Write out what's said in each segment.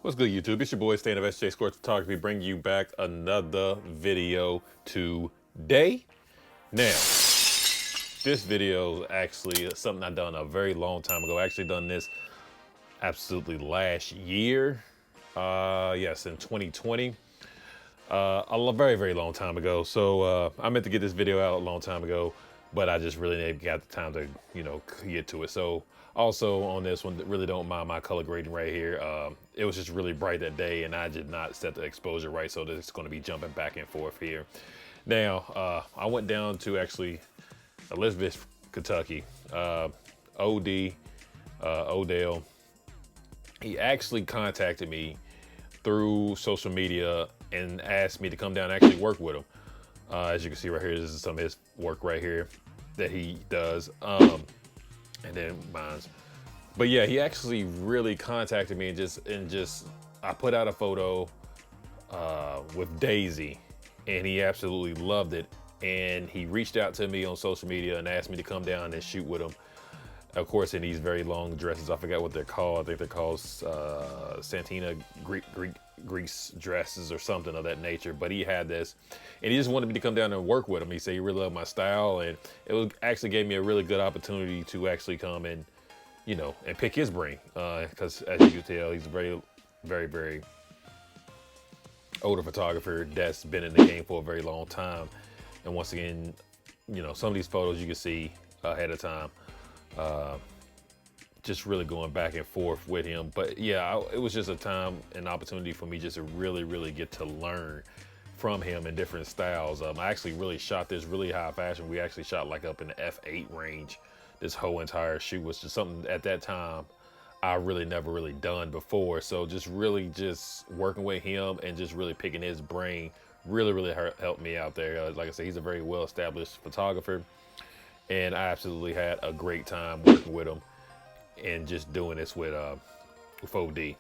What's good, YouTube? It's your boy Stan of SJ Sports Photography, bringing you back another video today. Now, this video is actually something I done a very long time ago. I actually done this absolutely last year. Yes, in 2020. A very, very long time ago. So I meant to get this video out a long time ago, but I just really never got the time to, get to it. So also on this one, really don't mind my color grading right here. It was just really bright that day and I did not set the exposure right. So it's going to be jumping back and forth here. Now, I went down to actually Elizabeth, Kentucky. Odell, he actually contacted me through social media and asked me to come down and actually work with him. As you can see right here, this is some of his work right here that he does. And then mine's. But yeah, he actually really contacted me and just I put out a photo with Daisy and he absolutely loved it. And he reached out to me on social media and asked me to come down and shoot with him. Of course, in these very long dresses, I forgot what they're called. I think they're called Santorini Greece dresses or something of that nature. But he had this, and he just wanted me to come down and work with him. He said he really loved my style, and actually gave me a really good opportunity to actually come and, and pick his brain. Because as you can tell, he's a very, very, very older photographer that's been in the game for a very long time. And once again, some of these photos you can see ahead of time. Just really going back and forth with him. But yeah, it was just a time and opportunity for me just to really, really get to learn from him in different styles. I actually really shot this really high fashion. We actually shot like up in the F8 range. This whole entire shoot was just something at that time I really never really done before. So just really just working with him and just really picking his brain really helped me out there. Like I said, he's a very well-established photographer. And I absolutely had a great time working with him and just doing this with 4D.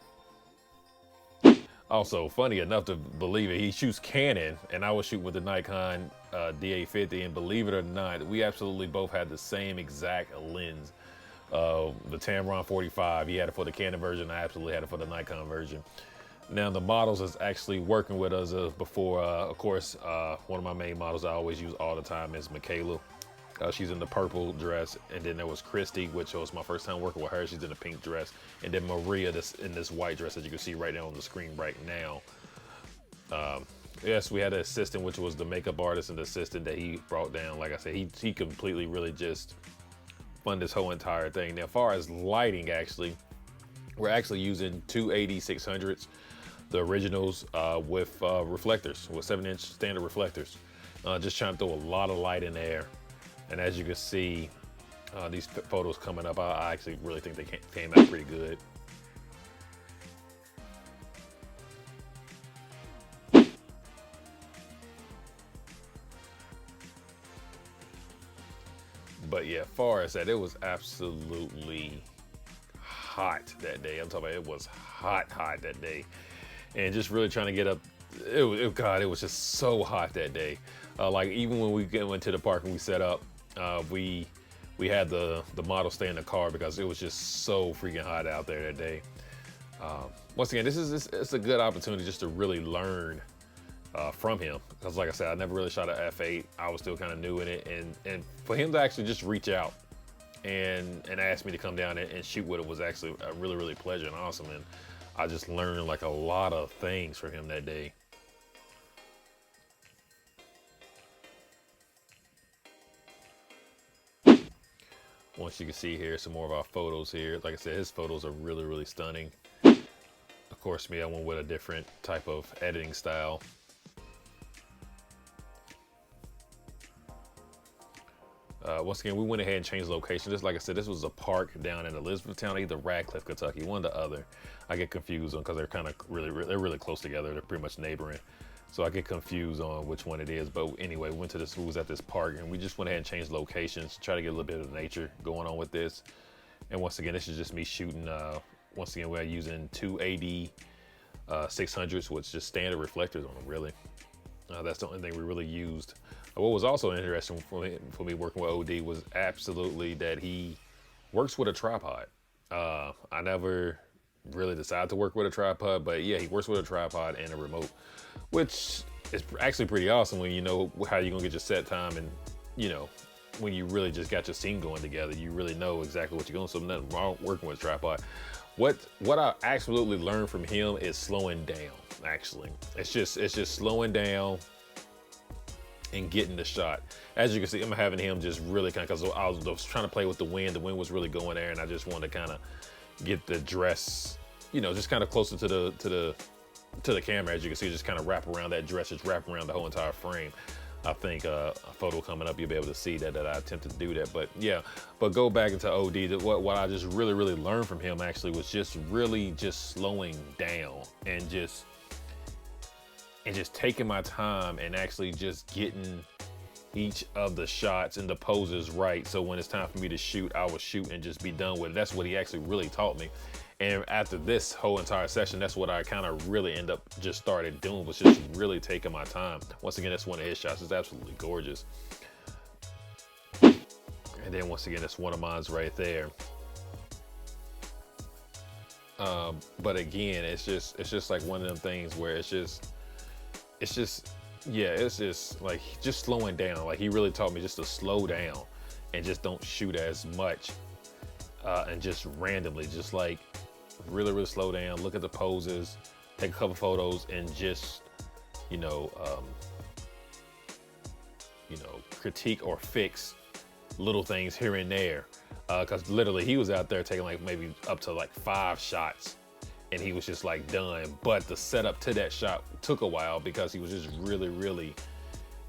Also, funny enough to believe it, he shoots Canon and I was shooting with the Nikon D850, and believe it or not, we absolutely both had the same exact lens. The Tamron 45, he had it for the Canon version, I absolutely had it for the Nikon version. Now the models is actually working with us before, of course, one of my main models I always use all the time is Michaela. She's in the purple dress, and then there was Christy, which was my first time working with her. She's in a pink dress, and then Maria in this white dress that you can see right now on the screen right now. Yes, we had an assistant, which was the makeup artist and the assistant that he brought down. Like I said, he completely really just funded this whole entire thing. Now, as far as lighting, actually, we're actually using two 8600s, the originals with reflectors, with 7-inch standard reflectors. Just trying to throw a lot of light in there. And as you can see, these photos coming up, I actually really think they came out pretty good. But yeah, far as that, it was absolutely hot that day. I'm talking about it was hot that day. And just really trying to get up, God, it was just so hot that day. Like even when we went to the park and we set up, we had the model stay in the car because it was just so freaking hot out there that day. Once again, it's a good opportunity just to really learn from him, because like I said, I never really shot an F8. I was still kind of new in it, and for him to actually just reach out and ask me to come down and shoot with it was actually a really pleasure and awesome. And I just learned like a lot of things from him that day. Once you can see here, some more of our photos here. Like I said, his photos are really stunning. Of course, me, I went with a different type of editing style. Once again, we went ahead and changed location. Just like I said, this was a park down in Elizabethtown, either Radcliffe, Kentucky, one or the other. I get confused on because they're kind of really close together. They're pretty much neighboring. So I get confused on which one it is. But anyway, we was at this park and we just went ahead and changed locations to try to get a little bit of nature going on with this. And once again, this is just me shooting. Once again, we're using two AD 600s with just standard reflectors on them, really. That's the only thing we really used. What was also interesting for me working with OD was absolutely that he works with a tripod. I never really decide to work with a tripod, but yeah, he works with a tripod and a remote, which is actually pretty awesome when you know how you're gonna get your set time, and you know, when you really just got your scene going together, you really know exactly what you're doing. So nothing wrong working with a tripod. What I absolutely learned from him is slowing down. Actually, it's just slowing down and getting the shot. As you can see, I'm having him just really kind of, because I was trying to play with the wind. The wind was really going there, and I just wanted to kind of get the dress, you know, just kind of closer to the camera. As you can see, just kind of wrap around that dress, just wrap around the whole entire frame. I think a photo coming up, you'll be able to see that I attempted to do that. But yeah, but go back into OD. What I just really learned from him actually was just really just slowing down and just taking my time and actually just getting each of the shots and the poses right. So when it's time for me to shoot, I will shoot and just be done with it. That's what he actually really taught me. And after this whole entire session, that's what I kind of really end up just started doing, was just really taking my time. Once again, that's one of his shots. It's absolutely gorgeous. And then once again, that's one of mine's right there. But again, it's just like one of them things where it's just like just slowing down. Like he really taught me just to slow down and just don't shoot as much, and just randomly, just like really slow down, look at the poses, take a couple photos, and just critique or fix little things here and there, because literally he was out there taking like maybe up to like 5 shots and he was just like done. But the setup to that shot took a while because he was just really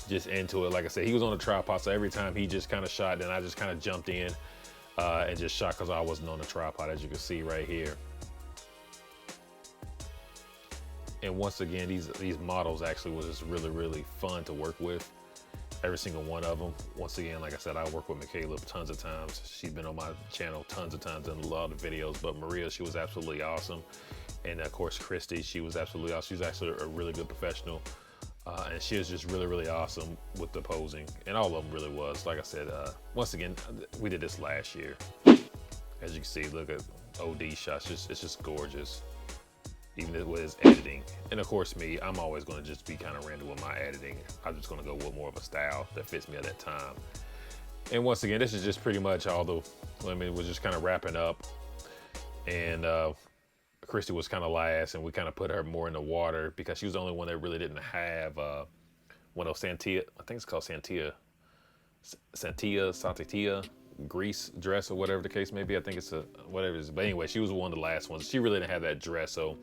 just into it. Like I said, he was on a tripod, so every time he just kind of shot, then I just kind of jumped in and just shot because I wasn't on the tripod, as you can see right here. And once again, these models actually was just really fun to work with. Every single one of them. Once again, like I said, I worked with Michaela tons of times. She's been on my channel tons of times in a lot of videos, but Maria, she was absolutely awesome. And of course, Christy, she was absolutely awesome. She's actually a really good professional. And she was just really awesome with the posing. And all of them really was. Like I said, once again, we did this last year. As you can see, look at OD shots, it's just gorgeous. Even with his editing. And of course me, I'm always gonna just be kind of random with my editing. I'm just gonna go with more of a style that fits me at that time. And once again, this is just pretty much all the, we're just kind of wrapping up. And Christy was kind of last, and we kind of put her more in the water because she was the only one that really didn't have one of those Santia, I think it's called Santia grease dress or whatever the case may be. I think it's whatever it is. But anyway, she was one of the last ones. She really didn't have that dress, so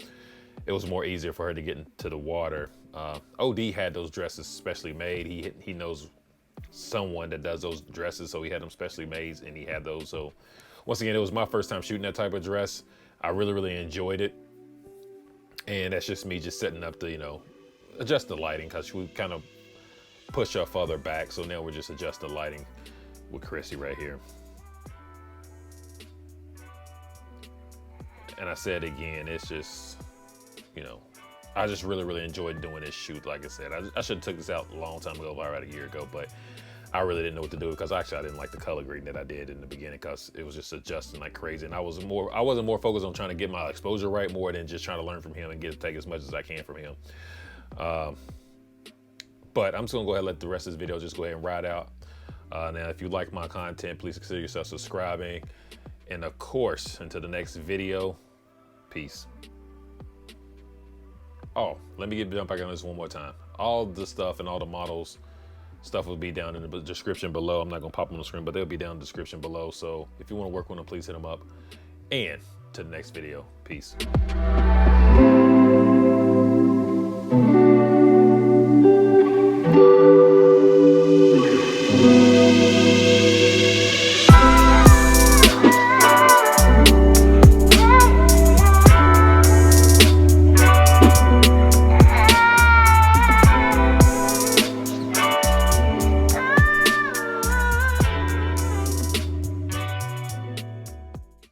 it was more easier for her to get into the water. OD had those dresses specially made. He knows someone that does those dresses, so he had them specially made, and he had those. So once again, it was my first time shooting that type of dress. I really enjoyed it. And that's just me just setting up the, adjust the lighting, because we kind of push her further back. So now we're just adjusting the lighting with Chrissy right here. And I said again, it's just, I just really enjoyed doing this shoot. Like I said, I should have took this out a long time ago, about a year ago, but I really didn't know what to do, because actually I didn't like the color grading that I did in the beginning, because it was just adjusting like crazy. And I wasn't more focused on trying to get my exposure right, more than just trying to learn from him and take as much as I can from him. But I'm just gonna go ahead and let the rest of this video just go ahead and ride out. Now, if you like my content, please consider yourself subscribing. And of course, until the next video, peace. Oh, let me jump back on this one more time. All the stuff and all the models stuff will be down in the description below. I'm not gonna pop them on the screen, but they'll be down in the description below. So if you wanna work with them, please hit them up. And to the next video, peace.